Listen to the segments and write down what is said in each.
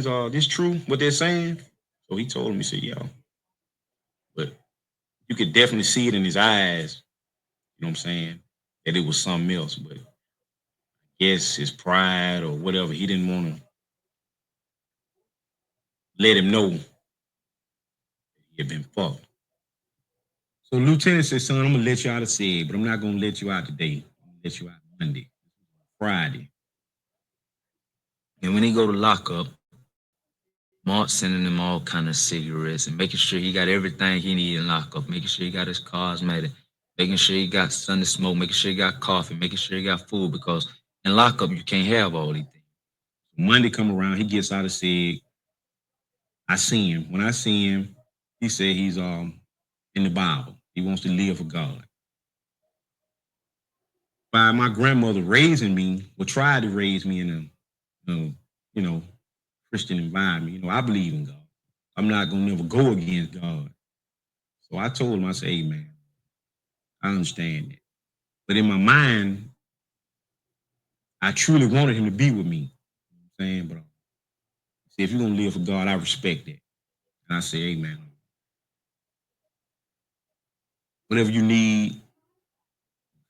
son, is this true, what they're saying? So he told him, he said, yeah. But you could definitely see it in his eyes, you know what I'm saying, that it was something else. But I guess his pride or whatever, he didn't want to let him know he had been fucked. So Lieutenant said, son, I'm going to let you out of SEG, but I'm not going to let you out today. I'm going to let you out Monday, Friday. And when he go to lockup, Mark sending him all kind of cigarettes and making sure he got everything he need in lockup, making sure he got his cosmetic, making sure he got something to smoke, making sure he got coffee, making sure he got food, because in lockup you can't have all these things. Monday come around, he gets out of SEG. I see him. When I see him, he said he's in the Bible. He wants to live for God. By my grandmother raising me, or tried to raise me in a Christian environment. I believe in God. I'm not gonna never go against God. So I told him, I said, hey man, I understand that. But in my mind, I truly wanted him to be with me. You know what I'm saying? But see, if you're gonna live for God, I respect that. And I say, hey man, whatever you need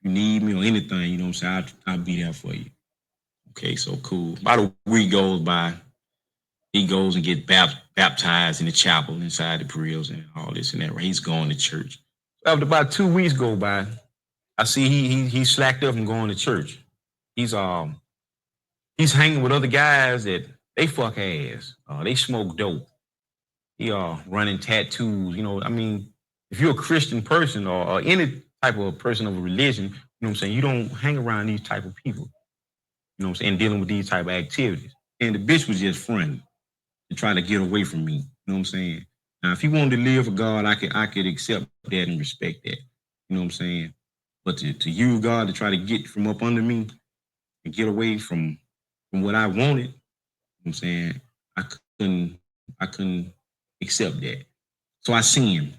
me or anything, you know what I'm saying, I'll be there for you. Okay, so cool. About a week goes by. He goes and get baptized in the chapel inside the grills and all this and that. Right? He's going to church. After about 2 weeks go by, I see he slacked up and going to church. He's hanging with other guys that they fuck ass. They smoke dope. He running tattoos. If you're a Christian person or any type of person of a religion, you know what I'm saying, you don't hang around these type of people. You know what I'm saying, dealing with these type of activities. And the bitch was just fronting to try to get away from me. You know what I'm saying? Now, if he wanted to live for God, I could accept that and respect that. You know what I'm saying? But to use God to try to get from up under me and get away from what I wanted, you know what I'm saying, I couldn't accept that. So I see him.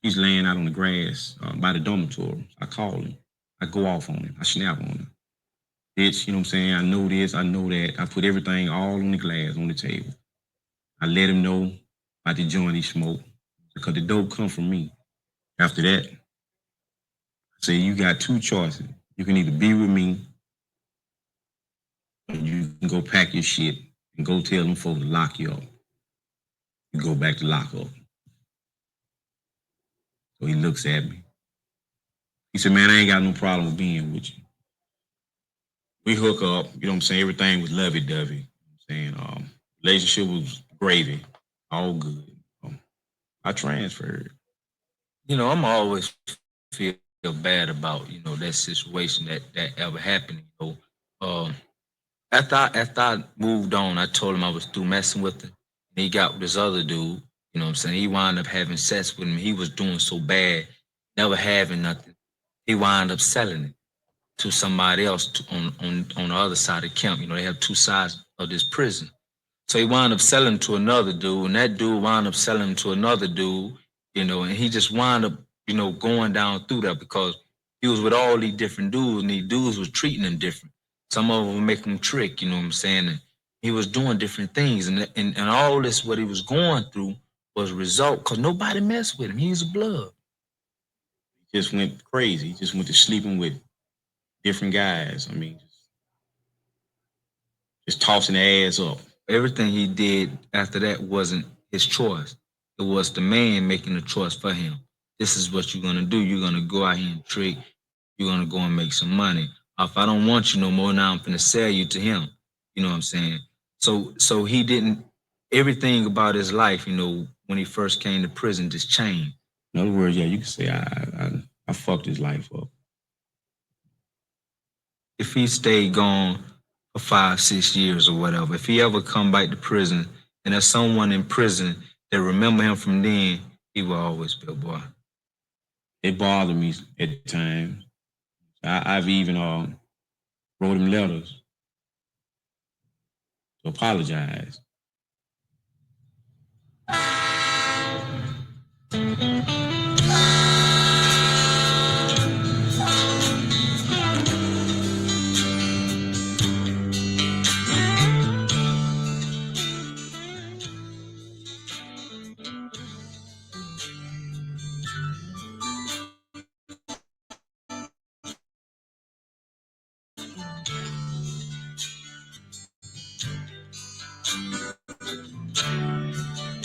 He's laying out on the grass by the dormitory. I call him. I go off on him. I snap on him. Bitch, you know what I'm saying? I know this, I know that. I put everything all on the glass, on the table. I let him know about the joint he smoked because the dope come from me. After that, I say, you got two choices. You can either be with me or you can go pack your shit and go tell them folks to lock you up. You go back to lock up. So he looks at me. He said, man, I ain't got no problem with being with you. We hook up, you know what I'm saying? Everything was lovey-dovey. You know what I'm saying? Relationship was gravy, all good. I transferred. I'm always feel bad about, that situation that ever happened. After I moved on, I told him I was through messing with him. And he got with this other dude, you know what I'm saying? He wound up having sex with him. He was doing so bad, never having nothing. He wound up selling it to somebody else on the other side of camp. They have two sides of this prison. So he wound up selling to another dude, and that dude wound up selling to another dude, and he just wound up, going down through that because he was with all these different dudes, and these dudes was treating him different. Some of them would make him trick, you know what I'm saying? And he was doing different things, and all this, what he was going through was a result because nobody messed with him. He's a blood. He just went crazy. He just went to sleeping with different guys. Just tossing the ass up. Everything he did after that wasn't his choice. It was the man making the choice for him. This is what you're going to do. You're going to go out here and trick. You're going to go and make some money. If I don't want you no more, now I'm going to sell you to him. You know what I'm saying? So he didn't, everything about his life, when he first came to prison, just changed. In other words, yeah, you can say I fucked his life up. If he stayed gone for 5-6 years or whatever, if he ever come back to prison and there's someone in prison that remember him from then, he will always be a boy. It bothered me at times. I've even wrote him letters to apologize.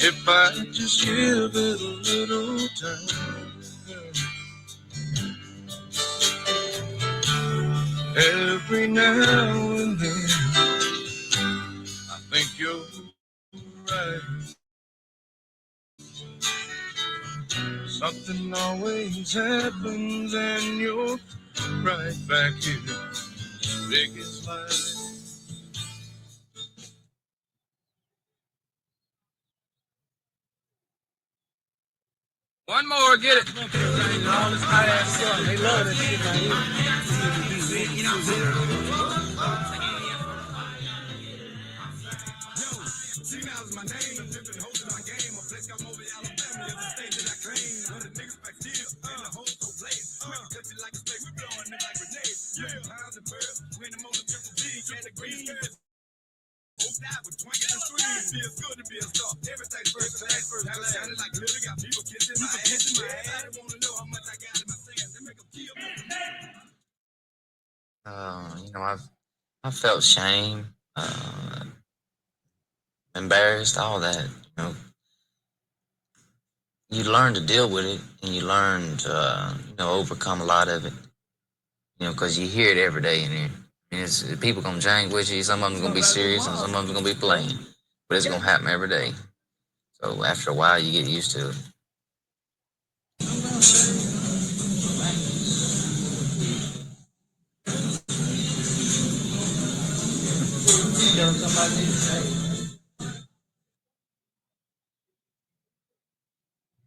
If I just give it a little time, every now and then, I think you're right. Something always happens and you're right back here. Big as life. One more, get it. They love that shit right I felt shame, embarrassed, all that. You learn to deal with it, and you learn to overcome a lot of it. Because you hear it every day in here. People gonna jank with you. Some of them gonna be serious, and some of them gonna be playing. But it's gonna happen every day. So after a while, you get used to it.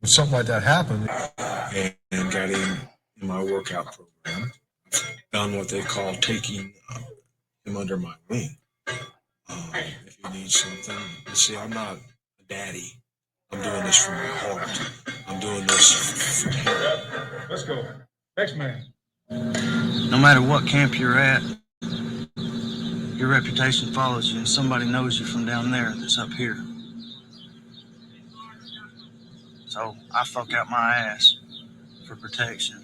Something like that happened and got in my workout program. Done what they call taking him under my wing. If he needs something, you see, I'm not a daddy. I'm doing this from my heart. I'm doing this for him. Let's go. Next man. No matter what camp you're at, your reputation follows you, and somebody knows you from down there that's up here. So I fuck out my ass for protection,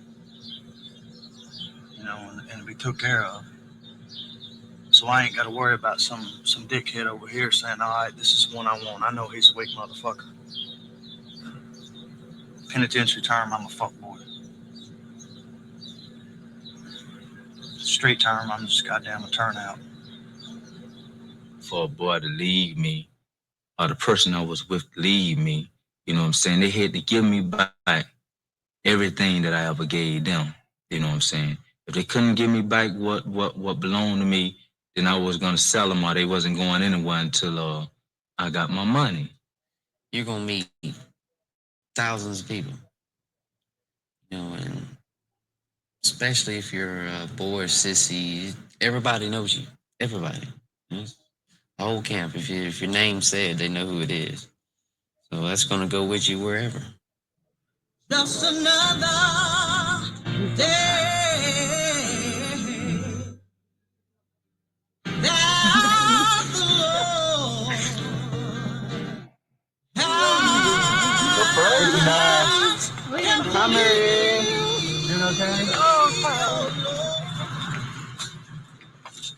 and to be took care of. So I ain't got to worry about some dickhead over here saying, all right, this is the one I want. I know he's a weak motherfucker. Penitentiary term, I'm a fuckboy. Street term, I'm just goddamn a turnout. For a boy to leave me, or the person I was with leave me, they had to give me back everything that I ever gave them. If they couldn't give me back what belonged to me, then I was gonna sell them, or they wasn't going anywhere until I got my money. You're gonna meet thousands of people, and especially if you're a boy or sissy, everybody knows you. Everybody. The whole camp, if your name's said, they know who it is. So that's gonna go with you wherever. Just another day that the Lord has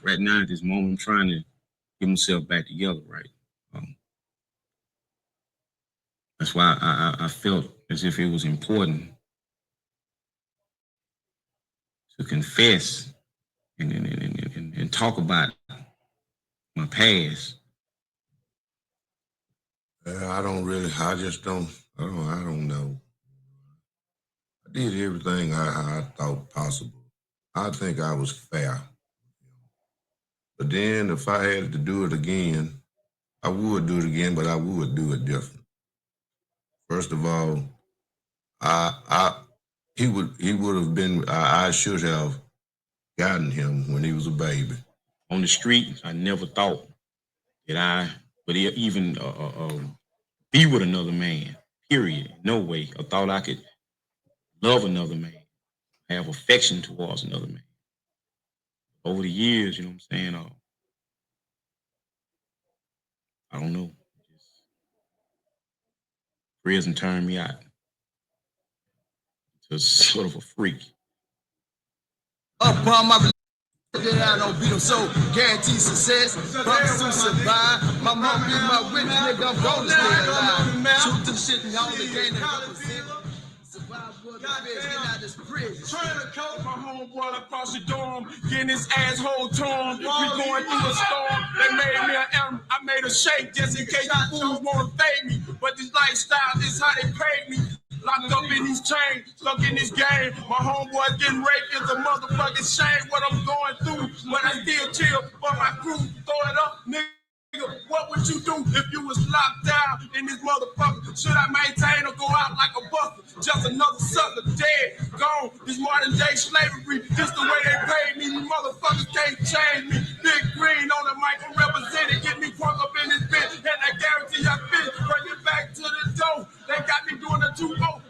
Right now, at this moment, I'm trying to get myself back together, right? That's why I felt as if it was important to confess and talk about my past. I don't know. I did everything I thought possible. I think I was fair. But then if I had to do it again, I would do it again, but I would do it different. First of all, he would have been, I should have gotten him when he was a baby. On the street, I never thought that I would even be with another man, period. No way. I thought I could love another man, have affection towards another man. Over the years, you know what I'm saying? I don't know. Prison turned me out to sort of a freak. I don't beat them, so guaranteed success. Brothers to survive. My mom be my witness, nigga. I'm gonna stay alive. Shoot the shit and all the game that represent. Survive what the best, get out this prison. Trying to coach my homeboy across the dorm, getting his asshole torn. We going through a storm. They made me an animal. I made a shake just in case you fools want to fade me. But this lifestyle, this is how they paid me. Locked up in these chains, stuck in this game. My homeboy getting raped is a motherfucking shame. What I'm going through, but I still chill for my crew. Throw it up, nigga. What would you do if you was locked down in this motherfucker? Should I maintain or go out like a buster? Just another sucker, dead, gone. This modern day slavery, just the way they paid me. These motherfuckers can't change me. Big Green on the mic, represented. Get me crunk up in this bitch, and I guarantee I fit. Bring it back to the door. They got me doing a 2-0.